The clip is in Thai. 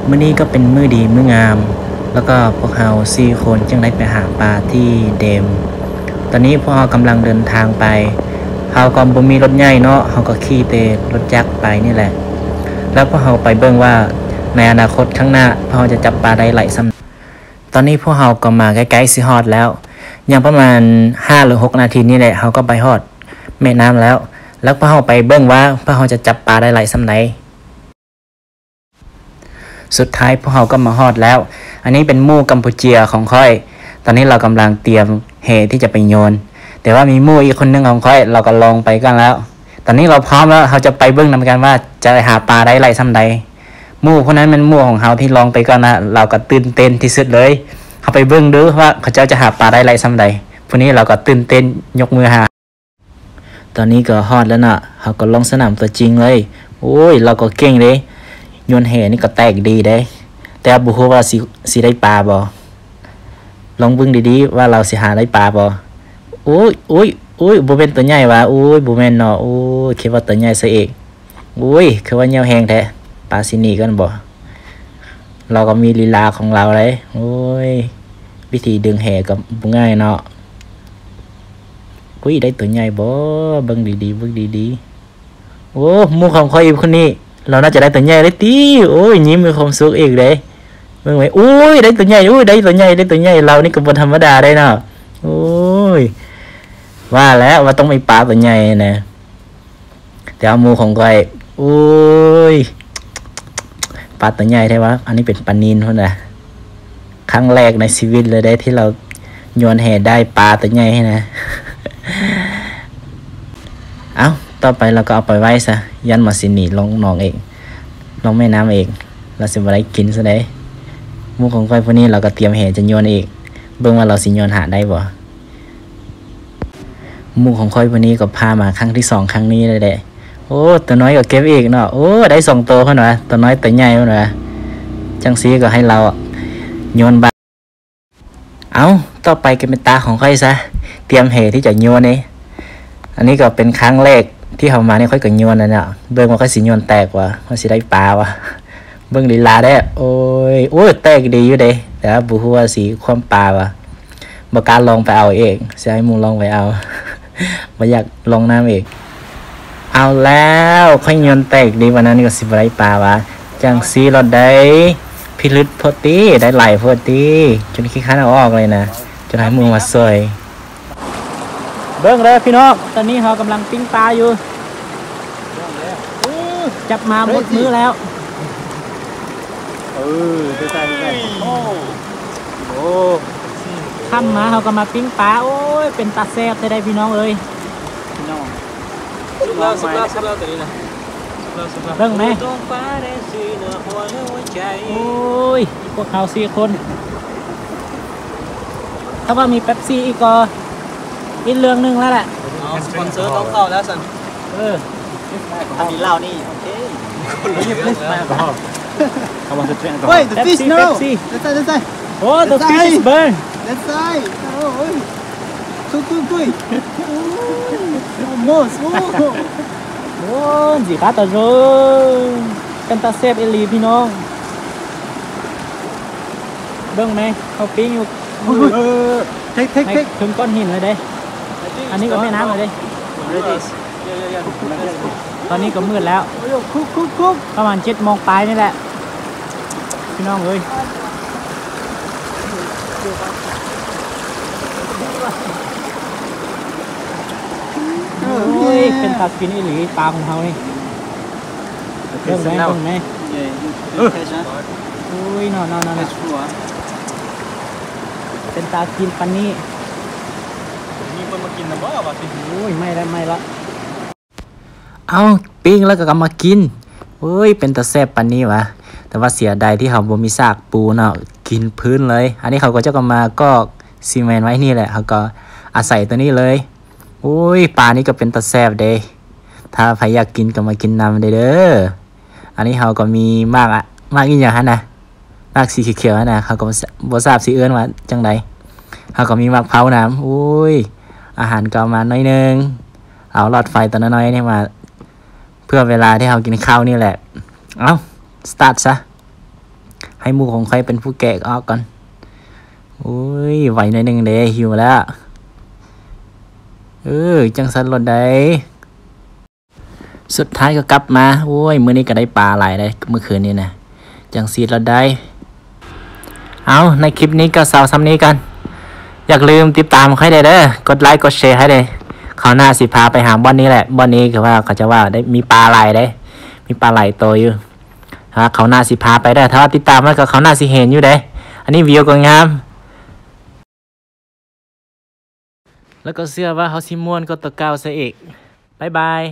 มื้อนี้ก็เป็นมื้อดีมื้องามแล้วก็พวกเรา4คนจึงได้ไปหาปลาที่เดมตอนนี้พวกเรากำลังเดินทางไปเราก็บ่มีรถใหญ่เนาะเราก็ขี่แต่รถจักรไปนี่แหละแล้วพวกเราไปเบิ่งว่าในอนาคตข้างหน้าพวกเราจะจับปลาได้หลายส่ำตอนนี้พวกเราก็มาใกล้ๆสิฮอดแล้วยังประมาณ5 หรือ 6 นาทีนี่แหละเราก็ไปฮอดแม่น้ำแล้วพวกเราไปเบิ่งว่าพวกเราจะจับปลาได้หลายส่ำใดสุดท้ายพวกเราก็มาฮอดแล้วอันนี้เป็นหมู่กัมพูเชียของค่อยตอนนี้เรากำลังเตรียมแหที่จะไปโยนแต่ว่ามีหมู่อีกคนนึงของค่อยเราก็ลองไปกันแล้วตอนนี้เราพร้อมแล้วเราจะไปเบิ่งนำกันว่าจะหาปลาได้หลายส่ำใดหมู่คนนั้นเป็นหมู่ของเราที่ลองไปก่อนนะเราก็ตื่นเต้นที่สุดเลยเขาไปเบิ่งดูว่าเขาจะหาปลาได้หลายส่ำใดพวกนี้เราก็ตื่นเต้นยกมือหาตอนนี้ก็ฮอดแล้วนะเขาก็ลงสนามตัวจริงเลยโอ้ยเราก็เก่งเลยโยนแหนี่ก็แตกดีได้แต่บุฮูว่าสิได้ปลาบ่ลองเบิ่งดีๆว่าเราสิหาได้ปลาบ่โอ้ยบ่เป็นตัวใหญ่ว่ะโอ้ยบ่แม่นเนาะโอ้ยคิดว่าตัวใหญ่ซะเองโอ้ยคือว่าเหนียวแฮงแท้ปลาสิหนีกันบ่เราก็มีลีลาของเราเลยโอ้ยวิธีดึงแหก็บ่ง่ายเนาะอุ้ยได้ตัวใหญ่บ่เบิ่งดีๆเบิ่งดีๆโอ้หมู่ของข้อยอีกคนนี้เราน่าจะได้ตัวใหญ่เลยติโอ้ยยิ้มมีความสุขอีกเด้เบิ่งไว้โอ้ยได้ตัวใหญ่โอ้ยได้ตัวใหญ่เรานี่ก็บ่ธรรมดาได้เนาะโอ้ยว่าแล้วว่าต้องมีปลาตัวใหญ่นะแต่เอาหมู่ของก้อยโอ้ยปลาตัวใหญ่แท้วะอันนี้เป็นปลานิลพุ่นน่ะครั้งแรกในชีวิตเลยได้ที่เราโยนแหได้ปลาตัวใหญ่นะ เอาต่อไปเราก็เอาไปไว้ซะยันมาสิหนีลงหนองเองลงแม่น้ำเองเราสิบ่ได้กินซะได้หมู่ของก้อยพวกนี้เราก็เตรียมแหจะโยนเองเบิ่งว่าเราสิโยนหาได้บ่หมู่ของค่อยวันนี้ก็พามาครั้งที่2ครั้งนี้เลยแหละโอ้ตัวน้อยก็เก็บอีกเนาะโอ้ได้2ตัวเพิ่นว่าตัวน้อยตัวใหญ่เพิ่นว่าจังซี่ก็ให้เราโยนบาเอาต่อไปก็เป็นตาของค่อยซะเตรียมแหที่จะโยนนี่อันนี้ก็เป็นครั้งแรกที่เฮามานี่ค่อยก็โยนนั่นน่ะเบิ่งว่าค่อยสิโยนแตกว่าค่อยสิได้ปลาว่ะเบิ่งลีลาได้โอ้ยแตกดีอยู่เด้แต่ว่าบ่ฮู้ว่าสิความปลาว่ะบ่กล้าลองไปเอาเองสิให้หมู่ลองไปเอาบ่อยากลงน้ำอีกเอาแล้วค่อยโยนแตกดีวันนั้นก็สิบ่ได้ปลาวะจังซีเราได้พิลึกพอดีได้ไหลพอดีจนขี้คันเอาออกเลยนะจนให้มือมาสวยเบิ่งเลยพี่น้องตอนนี้เรากำลังปิ้งปลาอยู่จับมาหมดมือแล้วได้โอ้ค่ำมาเราก็มาปิ้งปลาโอ้ยเป็นตาแซ่บได้พี่น้องเอ้ยสุดแล้วตัวนี้นะเรื่องไหมโอ้ยพวกเขา4 คนถ้าว่ามีเป๊ปซี่อีกก็อีกเรื่องนึงแล้วแหละสปอนเซอร์ต้องเข้าแล้วสันทำดีเล่านี่โอเคWait, the fish no. That's side. Oh, the fish is burn. That side. Oh, quick. Almost. โอ้สิขาตะโรงกันตาเซฟเอลีพี่น้องเบิ่งไหมเขาปิ้งอยู่เทคถึงก้อนหินเลยเด้อันนี้ก็แม่น้ำเลยเด้ตอนนี้ก็มืดแล้วคุกประมาณ7 โมงปลายนี่แหละพี่น้องเอ้ยโอ้ยเป็นตัดกินอีหลีปลาของเขานี่เบิ่งไหมโอ้ยนอนเป็นตากินปันนี้มีคนมากินนะบ่าวะสิโอ้ยไม่ละเอาปิ้งแล้วก็มากินโอ้ยเป็นตาแซ่บปันนี้วะแต่ว่าเสียดายที่เขาบ่มีซากปูเนาะกินพื้นเลยอันนี้เขาก็จะก็มาก็ซีเมนต์ไว้นี่แหละเขาก็อาศัยตัวนี้เลยโอ้ยปลานี่ก็เป็นตาแซ่บเด้ถ้าใครอยากกินก็มากินน้ำเด้ออันนี้เขาก็มีมากอีกอย่างฮะนะมากสีเขียวๆนะเขาก็บ่ทราบสีเอื้อนว่าจังไดเขาก็มีมากเผาน้ำโอ้ยอาหารก็มาน้อยนึงเอาหลอดไฟตัวน้อยๆนี่มาเพื่อเวลาที่เขากินข้าวนี่แหละเอาสตาร์ทซะ ให้หมูของค่อยเป็นผู้แกะออกก่อนโอ้ยไหวหน่อยหนึงเด้หิวแล้วจังสันรถได้สุดท้ายก็กลับมาโอ้ยมื้อนี้ก็ได้ปลาหลายเลยเมื่อคืนนี้นะจังซีดรถได้เอาในคลิปนี้ก็สาวซ้ำนี้กันอย่าลืมติดตามค่อยได้เด้อกดไลค์กดแชร์ให้เลยเขาหน้าสิพาไปหาบ่อนนี้แหละบ่อนนี้คือว่าเขาจะว่าได้มีปลาไหลได้มีปลาไหลโตอยู่เขาหน้าสิพาไปได้ถ้าติดตามแล้วก็เขาหน้าสิเห็นอยู่ได้อันนี้วิวก็งามแล้วก็เชื่อว่าเขาสิม่วนก็ตะเกาซะอีกบ๊ายบาย